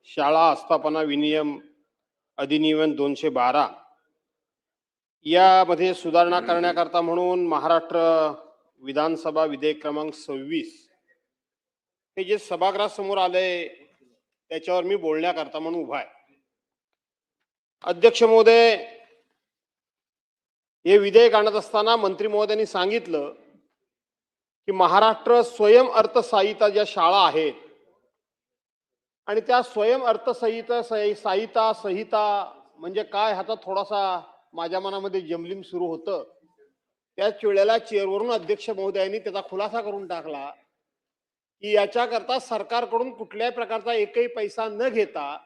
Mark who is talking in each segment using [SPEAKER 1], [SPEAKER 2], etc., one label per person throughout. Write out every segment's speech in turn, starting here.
[SPEAKER 1] शाळा आस्थापना विनियम अधिनियम 212 यामध्ये सुधारणा करण्याकरता म्हणून महाराष्ट्र विधानसभा विधेयक क्रमांक 26 हे जे सभागृहासमोर आलंय त्याच्यावर मी बोलण्याकरता म्हणून उभा आहे. अध्यक्ष महोदय, हे विधेयक आणत असताना मंत्री महोदयांनी सांगितलं की महाराष्ट्र स्वयं अर्थसहाय्यता ज्या शाळा आहेत आणि त्या स्वयं अर्थसहाय्यता संहिता म्हणजे काय, ह्याचा थोडासा माझ्या मनामध्ये जमलिंग सुरू होतं. त्याच वेळेला चेअरवरून अध्यक्ष महोदयांनी त्याचा खुलासा करून टाकला की याच्याकरता सरकारकडून कुठल्याही प्रकारचा एकही पैसा न घेता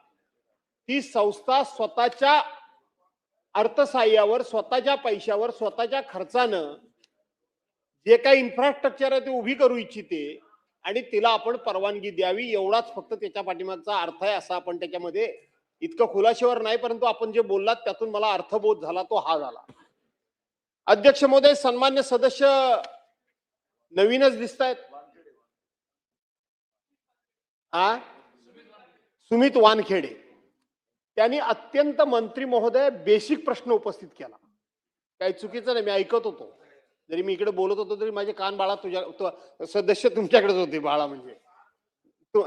[SPEAKER 1] ती संस्था स्वतःच्या अर्थसहाय्यावर, स्वतःच्या पैशावर, स्वतःच्या खर्चानं जे काही इन्फ्रास्ट्रक्चर आहे ते उभी करू इच्छिते आणि तिला आपण परवानगी द्यावी, एवढाच फक्त त्याच्या पाठीमागचा अर्थ आहे. असा आपण त्याच्यामध्ये इतकं खुलाशेवर नाही, परंतु आपण जे बोललात त्यातून मला अर्थबोध झाला, तो हा झाला. अध्यक्ष महोदय, सन्मान्य सदस्य नवीनच दिसत आहेत. सुमित वानखेडे, त्यांनी अत्यंत मंत्री महोदय बेसिक प्रश्न उपस्थित केला. काही चुकीचं नाही, मी ऐकत होतो. जरी मी इकडे बोलत होतो तरी माझे कान बाळा तुझ्या सदस्य तुमच्याकडेच होते. बाळा म्हणजे तू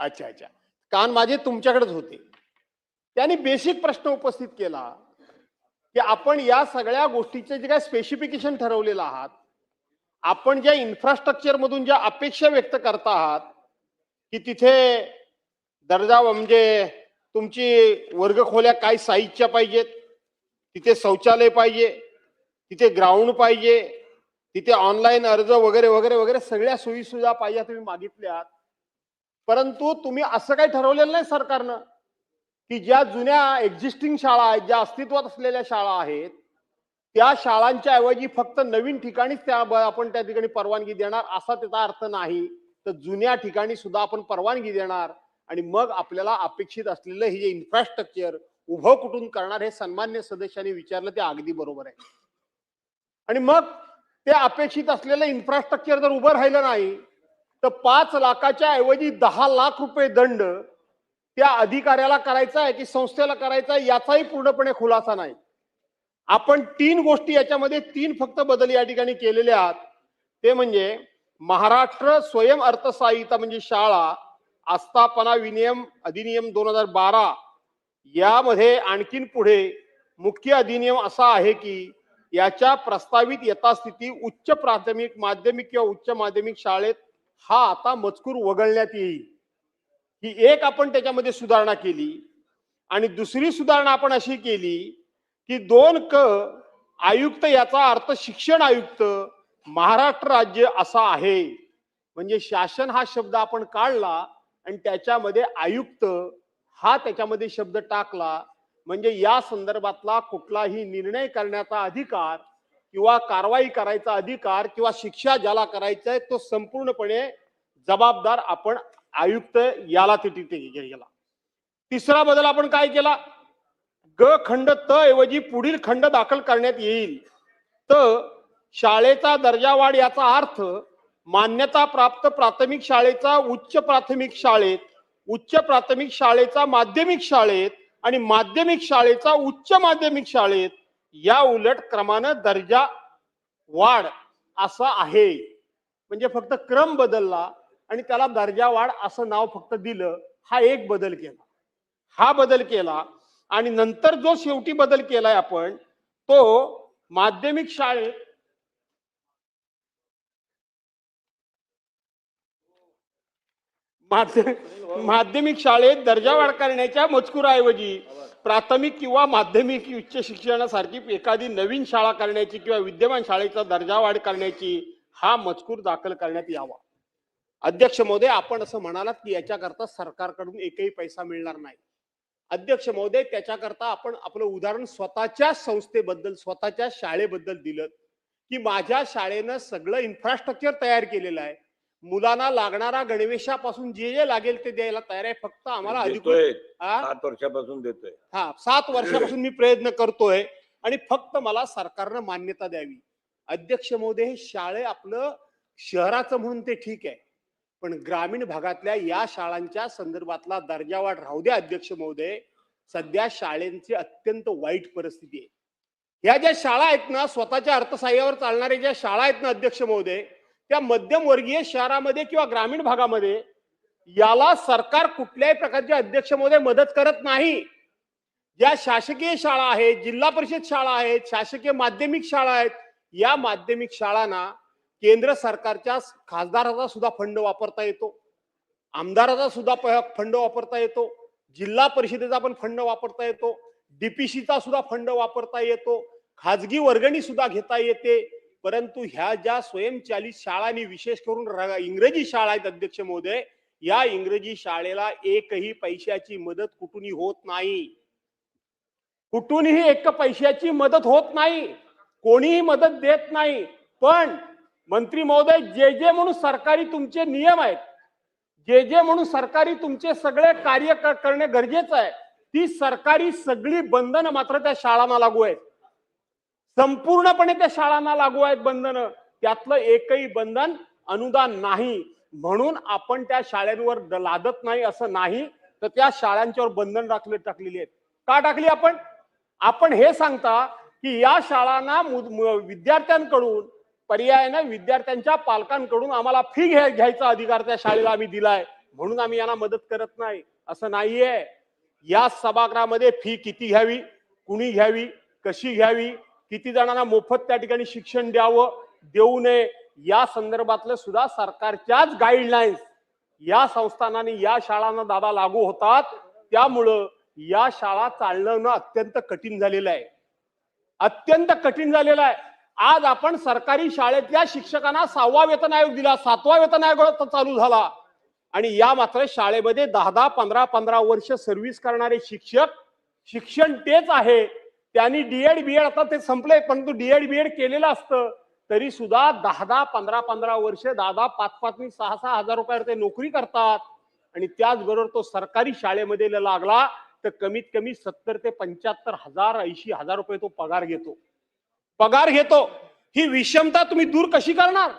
[SPEAKER 1] अच्छा, कान माझे तुमच्याकडेच होते. त्यांनी बेसिक प्रश्न उपस्थित केला की आपण या सगळ्या गोष्टीचे जे काय स्पेसिफिकेशन ठरवलेलं आहात, आपण ज्या इन्फ्रास्ट्रक्चर मधून ज्या अपेक्षा व्यक्त करता आहात की तिथे दर्जा म्हणजे तुमची वर्गखोल्या काय साईजच्या पाहिजेत, तिथे शौचालय पाहिजे, तिथे ग्राउंड पाहिजे, तिथे ऑनलाईन अर्ज वगैरे वगैरे वगैरे सगळ्या सोयी सुविधा पाहिजे तुम्ही मागितल्यात. परंतु तुम्ही असं काही ठरवलेलं नाही सरकारनं की ज्या जुन्या एक्झिस्टिंग शाळा आहेत, ज्या अस्तित्वात असलेल्या शाळा आहेत, त्या शाळांच्या ऐवजी फक्त नवीन ठिकाणीच त्या आपण त्या ठिकाणी परवानगी देणार असा त्याचा अर्थ नाही. तर जुन्या ठिकाणी सुद्धा आपण परवानगी देणार आणि मग आपल्याला अपेक्षित असलेलं हे जे इन्फ्रास्ट्रक्चर उभं कुठून करणार हे सन्मान्य सदस्यांनी विचारलं, ते अगदी बरोबर आहे. आणि मग ते अपेक्षित असलेलं इन्फ्रास्ट्रक्चर जर उभं राहिलं नाही तर 5 लाखाच्या ऐवजी 10 लाख रुपये दंड त्या अधिकाऱ्याला करायचा आहे की संस्थेला करायचा आहे याचाही पूर्णपणे खुलासा नाही. आपण 3 गोष्टी याच्यामध्ये 3 फक्त बदल या ठिकाणी केलेले आहेत. ते म्हणजे महाराष्ट्र स्वयं अर्थसहाय्यता म्हणजे शाळा आस्थापना विनियम अधिनियम 2012 यामध्ये आणखीन पुढे मुख्य अधिनियम असा आहे की याच्या प्रस्तावित यथास्थिती उच्च प्राथमिक, माध्यमिक किंवा उच्च माध्यमिक शाळेत हा आता मजकूर वगळण्यात येईल. ही एक आपण त्याच्यामध्ये सुधारणा केली. आणि दुसरी सुधारणा आपण अशी केली की 2 आयुक्त याचा अर्थ शिक्षण आयुक्त महाराष्ट्र राज्य असा आहे. म्हणजे शासन हा शब्द आपण काढला आणि त्याच्यामध्ये आयुक्त हा त्याच्यामध्ये शब्द टाकला. म्हणजे या संदर्भातला कुठलाही निर्णय करण्याचा अधिकार किंवा कारवाई करायचा अधिकार किंवा शिक्षा ज्याला करायचंय तो संपूर्णपणे जबाबदार आपण आयुक्त याला तिथे गेला. तिसरा बदल आपण काय केला, ग खंड त ऐवजी पुढील खंड दाखल करण्यात येईल. तर शाळेचा दर्जा वाढ याचा अर्थ मान्यता प्राप्त प्राथमिक शाळेचा उच्च प्राथमिक शाळेत, उच्च प्राथमिक शाळेचा माध्यमिक शाळेत आणि माध्यमिक शाळेचा उच्च माध्यमिक शाळेत या उलट क्रमानं दर्जा वाढ असा आहे. म्हणजे फक्त क्रम बदलला आणि त्याला दर्जा वाढ असं नाव फक्त दिलं. हा एक बदल केला. हा बदल केला आणि नंतर जो शेवटी बदल केलाय आपण तो माध्यमिक शाळेत माध्यमिक शाळेत दर्जा वाढ करण्याच्या मजकुराऐवजी प्राथमिक किंवा माध्यमिक उच्च शिक्षणासारखी एखादी नवीन शाळा करण्याची किंवा विद्यमान शाळेचा दर्जा वाढ करण्याची हा मजकूर दाखल करण्यात यावा. अध्यक्ष महोदय, आपण असं म्हणालात की याच्याकरता सरकारकडून एकही पैसा मिळणार नाही. अध्यक्ष महोदय, त्याच्याकरता आपण आपलं उदाहरण स्वतःच्या संस्थेबद्दल, स्वतःच्या शाळेबद्दल दिलं की माझ्या शाळेनं सगळं इन्फ्रास्ट्रक्चर तयार केलेलं आहे. मुलांना लागणारा गणवेशापासून जे जे लागेल ते द्यायला तयार आहे. फक्त आम्हाला अधिकृत
[SPEAKER 2] 7 वर्षापासून देतोय.
[SPEAKER 1] 7 वर्षापासून मी प्रयत्न करतोय आणि फक्त मला सरकारनं मान्यता द्यावी. अध्यक्ष महोदय, हे शाळे आपलं शहराचं म्हणून ते ठीक आहे, पण ग्रामीण भागातल्या या शाळांच्या संदर्भातला दर्जावाढ राहू द्या अध्यक्ष महोदय. सध्या शाळेंची अत्यंत वाईट परिस्थिती आहे. ह्या ज्या शाळा आहेत ना, स्वतःच्या अर्थसहाय्यावर चालणाऱ्या ज्या शाळा आहेत ना अध्यक्ष महोदय, त्या मध्यमवर्गीय शहरामध्ये किंवा ग्रामीण भागामध्ये याला सरकार कुठल्याही प्रकारची अध्यक्ष महोदय मदत करत नाही. ज्या शासकीय शाळा आहेत, जिल्हा परिषद शाळा आहेत, शासकीय माध्यमिक शाळा आहेत, या माध्यमिक शाळांना केंद्र सरकारच्या खासदाराचा सुद्धा फंड वापरता येतो, आमदाराचा सुद्धा फंड वापरता येतो, जिल्हा परिषदेचा पण फंड वापरता येतो, डीपीसीचा सुद्धा फंड वापरता येतो, खाजगी वर्गणी सुद्धा घेता येते. परंतु ह्या ज्या स्वयंचलित शाळांनी, विशेष करून इंग्रजी शाळा आहेत अध्यक्ष महोदय, या इंग्रजी शाळेला एकही पैशाची मदत कुठूनही होत नाही. कुठूनही एक पैशाची मदत होत नाही, कोणीही मदत देत नाही. पण मंत्री महोदय, जे जे म्हणून सरकारी तुमचे नियम आहेत, जे जे म्हणून सरकारी तुमचे सगळे कार्य करणे गरजेचं आहे, ती सरकारी सगळी बंधनं मात्र त्या शाळांना लागू आहेत. संपूर्णपणे त्या शाळांना लागू आहेत बंधनं. त्यातलं एकही बंधन अनुदान नाही. म्हणून आपण त्या शाळांवर लादत नाही असं नाही, तर त्या शाळांच्यावर बंधन टाकलेली आहेत. का टाकली आपण? आपण हे सांगता की या शाळांना विद्यार्थ्यांकडून, पर्यायाने विद्यार्थ्यांच्या पालकांकडून आम्हाला फी घ्यायचा अधिकार त्या शाळेला आम्ही दिलाय, म्हणून आम्ही यांना मदत करत नाही, असं नाहीये. या सभागृहामध्ये फी किती घ्यावी, कुणी घ्यावी, कशी घ्यावी, किती जणांना मोफत त्या ठिकाणी शिक्षण द्यावं, देऊ नये, या संदर्भातलं सुद्धा सरकारच्याच गाईडलाईन्स या संस्थानांनी या शाळांना दादा लागू होतात. त्यामुळं या शाळा चालणं अत्यंत कठीण झालेलं आहे, अत्यंत कठीण झालेलं आहे. आज आपण सरकारी शाळेतल्या शिक्षकांना 6वा वेतन आयोग दिला, 7वा वेतन आयोग चालू झाला, आणि या मात्र शाळेमध्ये 10-10, 15-15 वर्ष सर्व्हिस करणारे शिक्षक, शिक्षण तेच आहे. त्यांनी डीएड बीएड आता ते संपले, परंतु डीएड बीएड केलेलं असतं तरी सुद्धा 10-10, 15-15 वर्ष, 10-10, 5-5, 6-6 हजार रुपयावर ते नोकरी करतात. आणि त्याचबरोबर तो सरकारी शाळेमध्ये लागला तर कमीत कमी 70 ते 75 हजार, 80 हजार रुपये तो पगार घेतो. ही विषमता तुम्ही दूर कशी करणार?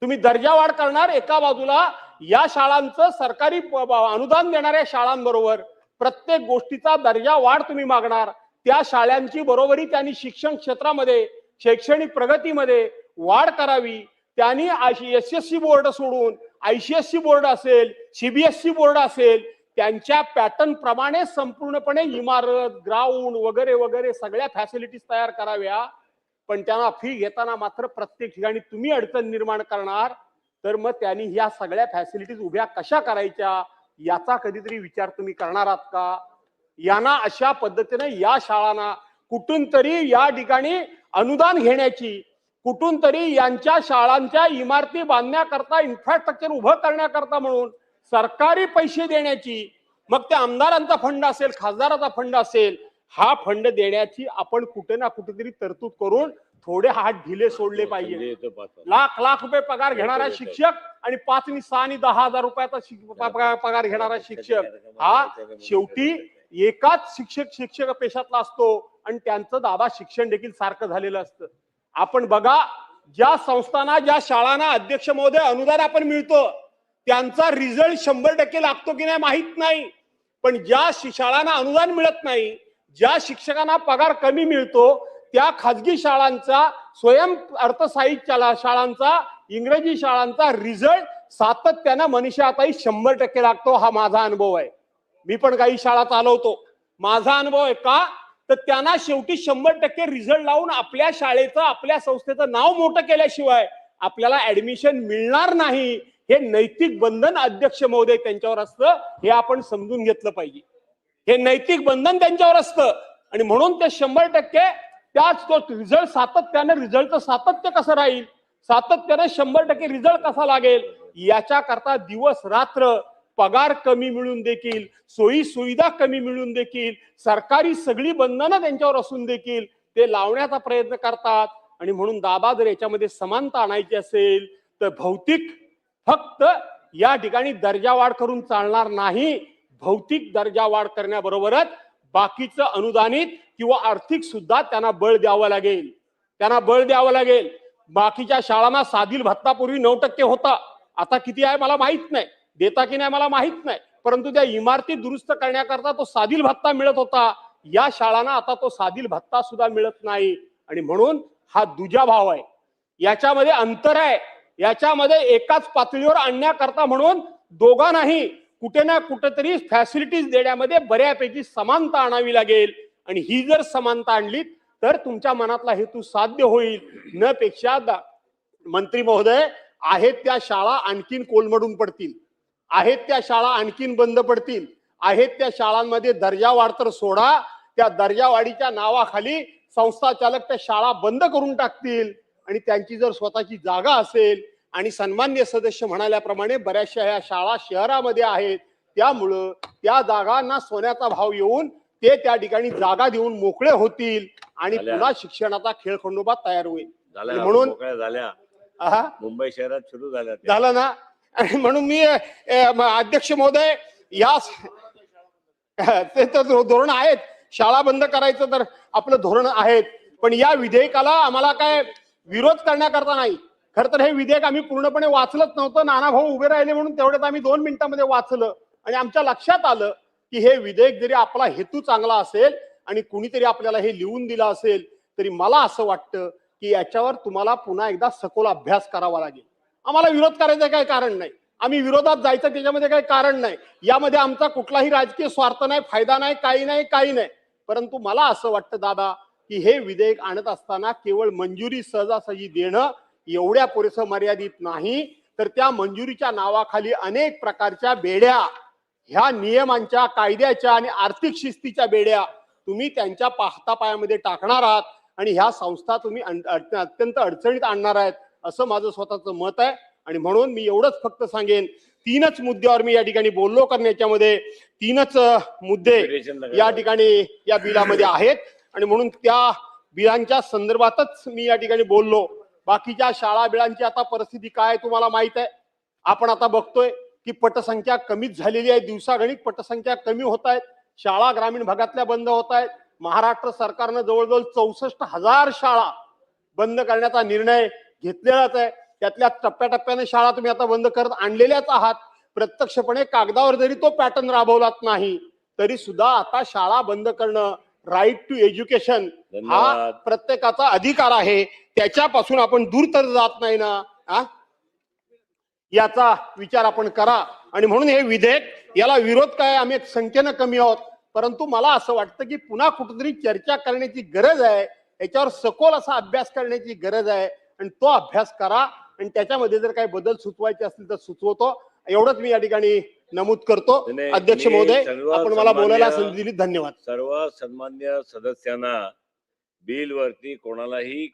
[SPEAKER 1] तुम्ही दर्जा वाढ करणार एका बाजूला, या शाळांचं सरकारी अनुदान देणाऱ्या शाळांबरोबर प्रत्येक गोष्टीचा दर्जा वाढ तुम्ही मागणार. त्या शाळांची बरोबरी त्यांनी शिक्षण क्षेत्रामध्ये, शैक्षणिक प्रगतीमध्ये वाढ करावी. त्यांनी SSC बोर्ड सोडून ICSE बोर्ड असेल, CBSE बोर्ड असेल, त्यांच्या पॅटर्न प्रमाणे संपूर्णपणे इमारत, ग्राउंड वगैरे वगैरे सगळ्या फॅसिलिटीज तयार कराव्या. पण त्यांना फी घेताना मात्र प्रत्येक ठिकाणी तुम्ही अडचण निर्माण करणार. तर मग त्यांनी ह्या सगळ्या फॅसिलिटीज उभ्या कशा करायच्या याचा कधीतरी विचार तुम्ही करणार आहात का? यांना अशा पद्धतीने या शाळांना कुठून तरी या ठिकाणी अनुदान घेण्याची, कुठून तरी यांच्या शाळांच्या इमारती बांधण्याकरता, इन्फ्रास्ट्रक्चर उभं करण्याकरता म्हणून सरकारी पैसे देण्याची, मग त्या आमदारांचा फंड असेल, खासदाराचा फंड असेल, हा फंड देण्याची आपण कुठे ना कुठेतरी तरतूद करून थोडे हात ढिले सोडले पाहिजे. लाख लाख रुपये पगार घेणारा शिक्षक आणि 5 आणि 6 आणि 10 हजार रुपयाचा पगार घेणारा शिक्षक हा शेवटी एकाच शिक्षक पेशातला असतो, आणि त्यांचं दादा शिक्षण देखील सारखं झालेलं असतं. आपण बघा, ज्या संस्थांना, ज्या शाळांना अध्यक्ष महोदय अनुदान आपण मिळतो, त्यांचा रिझल्ट 100% लागतो की नाही माहित नाही. पण ज्या शाळांना अनुदान मिळत नाही, ज्या शिक्षकांना पगार कमी मिळतो, त्या खाजगी शाळांचा, स्वयं अर्थसहाय्यित शाळांचा, इंग्रजी शाळांचा रिझल्ट सातत्यानं मनीषाताई 100% लागतो. हा माझा अनुभव आहे. मी पण काही शाळा चालवतो, माझा अनुभव आहे. का तर त्यांना शेवटी 100% रिझल्ट लावून आपल्या शाळेचं, आपल्या संस्थेचं नाव मोठं केल्याशिवाय आपल्याला ऍडमिशन मिळणार नाही. हे नैतिक बंधन अध्यक्ष महोदय त्यांच्यावर असतं, हे आपण समजून घेतलं पाहिजे. हे नैतिक बंधन त्यांच्यावर असतं, आणि म्हणून ते 100% त्याच तो रिझल्ट सातत्यानं, रिझल्टचं सातत्य कसं राहील, सातत्याने 100% रिझल्ट कसा लागेल, याच्या करता दिवस रात्र पगार कमी मिळून देखील, सोयी सुविधा कमी मिळून देखील, सरकारी सगळी बंधनं त्यांच्यावर असून देखील ते लावण्याचा प्रयत्न करतात. आणि म्हणून दादा, जर याच्यामध्ये समानता आणायची असेल तर भौतिक फक्त या ठिकाणी दर्जा वाढ करून चालणार नाही. भौतिक दर्जा वाढ करण्याबरोबरच बाकीचं अनुदानित किंवा आर्थिक सुद्धा त्यांना बळ द्यावं लागेल. बाकीच्या शाळांना साधील भत्ता पूर्वी 9% होता, आता किती आहे मला माहित नाही, देता की नाही मला माहित नाही, परंतु त्या इमारती दुरुस्त करण्याकरता तो साधील भत्ता मिळत होता. या शाळांना आता तो साधील भत्ता सुद्धा मिळत नाही. आणि म्हणून हा दुजाभाव आहे, याच्यामध्ये अंतर आहे. याच्यामध्ये एकाच पातळीवर आणण्याकरता म्हणून दोघांनाही कुठे ना कुठेतरी फॅसिलिटीज देण्यामध्ये बऱ्यापैकी समानता आणावी लागेल. आणि ही जर समानता आणली तर तुमच्या मनातला हेतू साध्य होईल. न पेक्षा मंत्री महोदय, आहेत त्या शाळा आणखीन कोलमडून पडतील, आहेत त्या शाळा आणखीन बंद पडतील, आहेत त्या शाळांमध्ये दर्जा वाढ तर सोडा, त्या दर्जा वाढीच्या नावाखाली संस्था चालक त्या शाळा बंद करून टाकतील. आणि त्यांची जर स्वतःची जागा असेल, आणि सन्मान्य सदस्य म्हणाल्याप्रमाणे बऱ्याचशा या शाळा शहरामध्ये आहेत, त्यामुळं त्या जागांना सोन्याचा भाव येऊन ते त्या ठिकाणी जागा देऊन मोकळे होतील आणि पुन्हा शिक्षणाचा खेळखंडोबा तयार होईल. म्हणून
[SPEAKER 2] झाल्या मुंबई शहरात सुरू
[SPEAKER 1] झालं ना. आणि म्हणून मी अध्यक्ष महोदय, या ते तर धोरण आहेत, शाळा बंद करायचं तर आपलं धोरण आहेत, पण या विधेयकाला आम्हाला काय विरोध करण्याकरता नाही. खर तर हे विधेयक आम्ही पूर्णपणे वाचलंच नव्हतं, नाना भाऊ उभे राहिले म्हणून तेवढ्यात आम्ही 2 मिनिटांमध्ये वाचलं आणि आमच्या लक्षात आलं की हे विधेयक जरी आपला हेतू चांगला असेल आणि कुणीतरी आपल्याला हे लिहून दिलं असेल, तरी मला असं वाटतं की याच्यावर तुम्हाला पुन्हा एकदा सखोल अभ्यास करावा लागेल. आम्हाला विरोध करायचं काही कारण नाही, आम्ही विरोधात जायचं त्याच्यामध्ये काही कारण नाही, यामध्ये आमचा कुठलाही राजकीय स्वार्थ नाही, फायदा नाही, काही नाही, काही नाही. परंतु मला असं वाटतं दादा की हे विधेयक आणत असताना केवळ मंजुरी सहजासहजी देणं एवढ्या पुरेसं मर्यादित नाही, तर त्या मंजुरीच्या नावाखाली अनेक प्रकारच्या बेड्या, ह्या नियमांच्या, कायद्याच्या आणि आर्थिक शिस्तीच्या बेड्या तुम्ही त्यांच्या हातापायामध्ये टाकणार आहात आणि ह्या संस्था तुम्ही अत्यंत अडचणीत आणणार आहेत, असं माझं स्वतःचं मत आहे. आणि म्हणून मी एवढंच फक्त सांगेन, 3च मुद्द्यावर मी या ठिकाणी बोललो, कारण याच्यामध्ये 3च मुद्दे या ठिकाणी या बिलामध्ये आहेत आणि म्हणून त्या बिलांच्या संदर्भातच मी या ठिकाणी बोललो. बाकीच्या शाळा बिळांची आता परिस्थिती काय तुम्हाला माहित आहे. आपण आता बघतोय की पटसंख्या कमीच झालेली आहे, दिवसागणिक पटसंख्या कमी होत आहेत, शाळा ग्रामीण भागातल्या बंद होत आहेत. महाराष्ट्र सरकारनं जवळजवळ 64,000 शाळा बंद करण्याचा निर्णय घेतलेलाच आहे. त्यातल्या टप्प्याटप्प्याने शाळा तुम्ही आता बंद करत आणलेल्याच आहात. प्रत्यक्षपणे कागदावर जरी तो पॅटर्न राबवलात नाही तरी सुद्धा आता शाळा बंद करणं, राईट टू एज्युकेशन हा प्रत्येकाचा अधिकार आहे, त्याच्यापासून आपण दूर तर जात नाही ना. याचा विचार आपण करा. आणि म्हणून हे विधेयक, याला विरोध काय, आम्ही संख्येनं कमी आहोत, परंतु मला असं वाटतं की पुन्हा कुठेतरी चर्चा करण्याची गरज आहे, याच्यावर सखोल असा अभ्यास करण्याची गरज आहे आणि तो अभ्यास करा आणि त्याच्यामध्ये जर काही बदल सुचवायचे असतील तर सुचवतो. एवढंच मी या ठिकाणी नमूद करतो. अध्यक्ष महोदय, आपण मला बोलायला संधी दिली, धन्यवाद.
[SPEAKER 2] सर्व सन्मान्य सदस्यांना बिल वरती कोणालाही